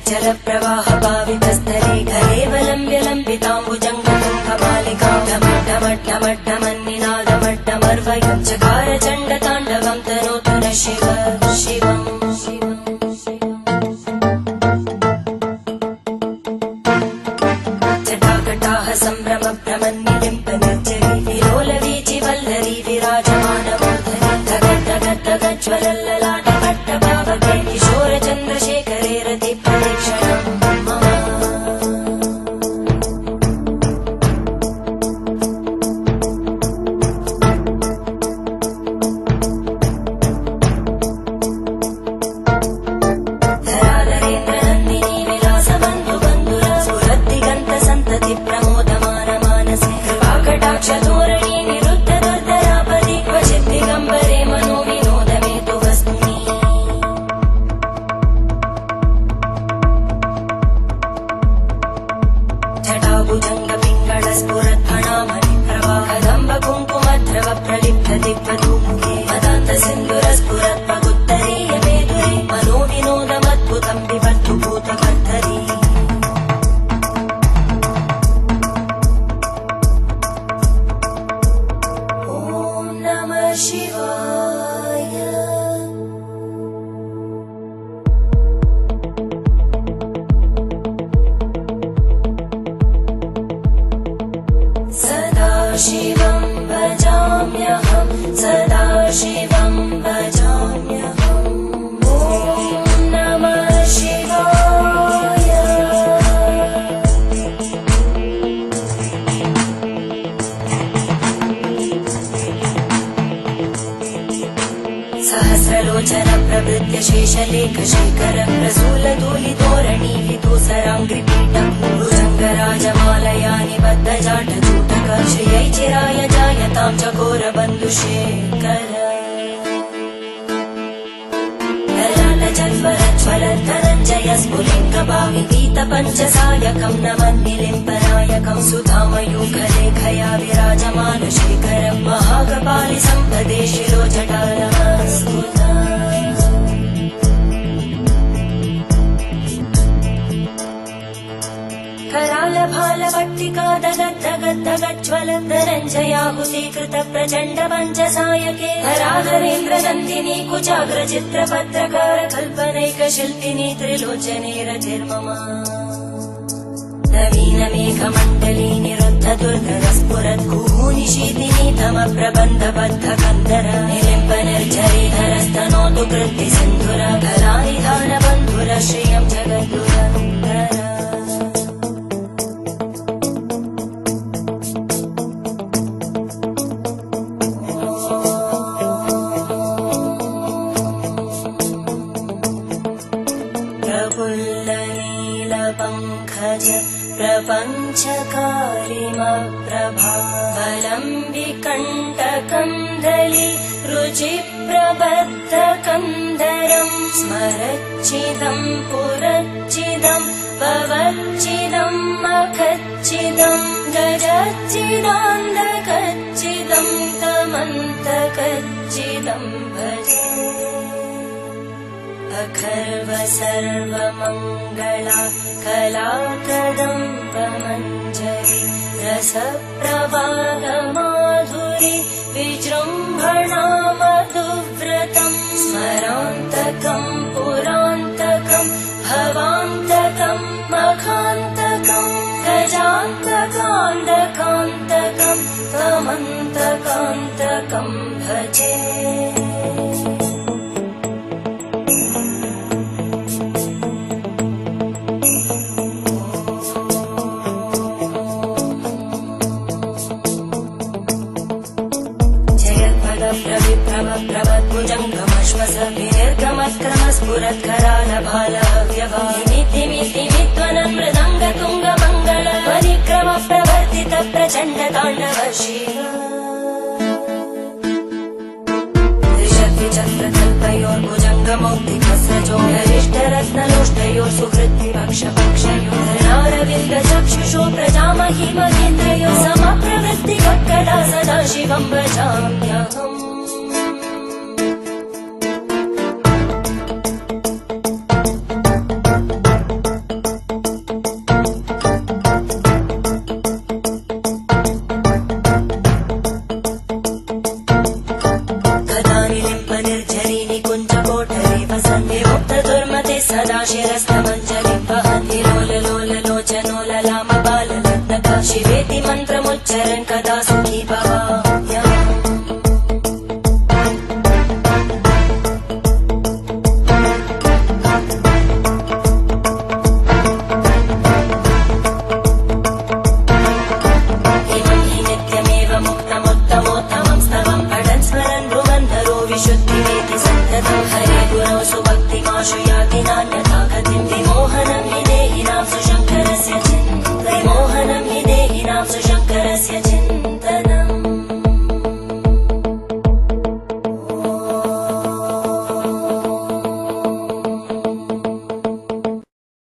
जलप्रवाह पावितस्थले कलेवलम्ब्य लम्बिताम्बुजङ्गतुङ्गमालिकां ढमड्ढमड्ढमड्ढमन्निनादमड्ढमर्वयं चकार चण्डताण्डवं तनोतु न शिव शिवम् जटाकटाः सम्भ्रमभ्रमन्निलिम्पनिर्जरी विलोलवीचि वल्लरी विराजमानमूर्धनि धगद्धगद्धगज्ज्वलल्ललाटपट्टपावके किशोरचन्द्रशेखरे रतिप्रदक्षिणम् मम धराधरेन्द्रनन्दिनी विलासबन्धुबन्धुर स्फुरद्दिगन्तसन्तति प्रमोदमानमानसे कृपाकटाक्षधोरणी निरुद्धदुर्धरापदि क्वचिद्दिगम्बरे मनोविनोदमेतु वस्तुनि जटाभुजङ्गपिङ्गळस्फुरद्भणामणिप्रवाहदम्बकुङ्कुमद्रव प्रलिप्तदिग्वधूमुखे मदान्तसिन्धुरस्फुरद्भगुत्तरीयमेधुरे मनोविनोदमद्भुतं बिभर्तु भूतकर्धरी ॐ नमः शिवाय सदाशिवं भजाम्यहं सदाशिवं भजाम्यहम् ॐ नमः शिवाय सहस्रलोचन प्रभृत्य शेषलेखशेखर प्रसूलधूलितोरणी विदूसराङ्घ्रिपीठं भुजङ्गराजमालया निबद्धजाटचूटक श्रियै चिराय जायतां चकोरबन्धुशेखर ललाटजल्परज्वलद्धनञ्जय स्फुलिङ्गभाविपीतपञ्चसायकं नमन्निलिम्पनायकं सुधामयूखलेखया विराजमानशेखरं महाकपालि सम्पदे शिरोजटानमस्कुता करालभालवट्टिका दगद्धगद्धगज्ज्वलद्धनञ्जयाहुतीकृत प्रचण्ड पञ्चसायके धराधरेन्द्रनन्दिनी कुचाग्रचित्रपत्रकार कल्पनैकशिल्पिनी त्रिलोचने रतिर्मम नवीनमेघमण्डली निरुद्धदुर्धरस्फुरद्गूनिशीतिनी तमप्रबन्धबद्धकन्धर निलिम्पनिर्झरीधरस्तनोतु कृत्तिसिन्धुर कलानिधानबन्धुर श्रियं जगद्गुरन्धर प्रफुल्लनीलपङ्कज प्रपञ्चकारिमप्रभावलम्बिकण्टकन्दली रुचिप्रबद्धकन्धरं स्मरच्चिदं पुरच्चिदं भवच्चिदं मखच्चिदं गजच्चिदान्धकच्चिदं तमन्तकच्चिदं भजे अखर्व सर्वमङ्गला कलाकदम्बमञ्जरी रसप्रवाहमाधुरी विजृम्भणा मधुव्रतं स्मरान्तकं पुरान्तकं भवान्तकं मखान्तकं गजान्तकान्तकान्तकं तमन्तकान्तकं भजे प्रभद्भुजङ्गमश्वस विनिर्गमत्क्रमस्फुरत्करालभालव्यवामिद्धिमिद्धिमिध्वनं मृदङ्गतुङ्गमङ्गल परिक्रमप्रवर्तित प्रचण्डताण्डव शिव त्रिशक्तिचक्रकल्पयोर्भुजङ्गमौक्तिकस्रजो गरिष्ठरत्नलोष्टयोः सुहृद्विपक्षपक्षयोः धरणारविन्दचक्षुषो प्रजामहि महेन्द्रयोः समप्रवृत्तिकक्कदा सदा शिवं भजाम्यहम् शिरस्तमञ्जलिं वहति लोललोललोचनो ललामबाललग्नका शिवेति मन्त्रमुच्चरन् कदा सुखी भवाम्यहम् विशुद्धिमेति सन्ततं हरे गुरौ सुभक्तिमाशु याति नान्यथा गतिं विमो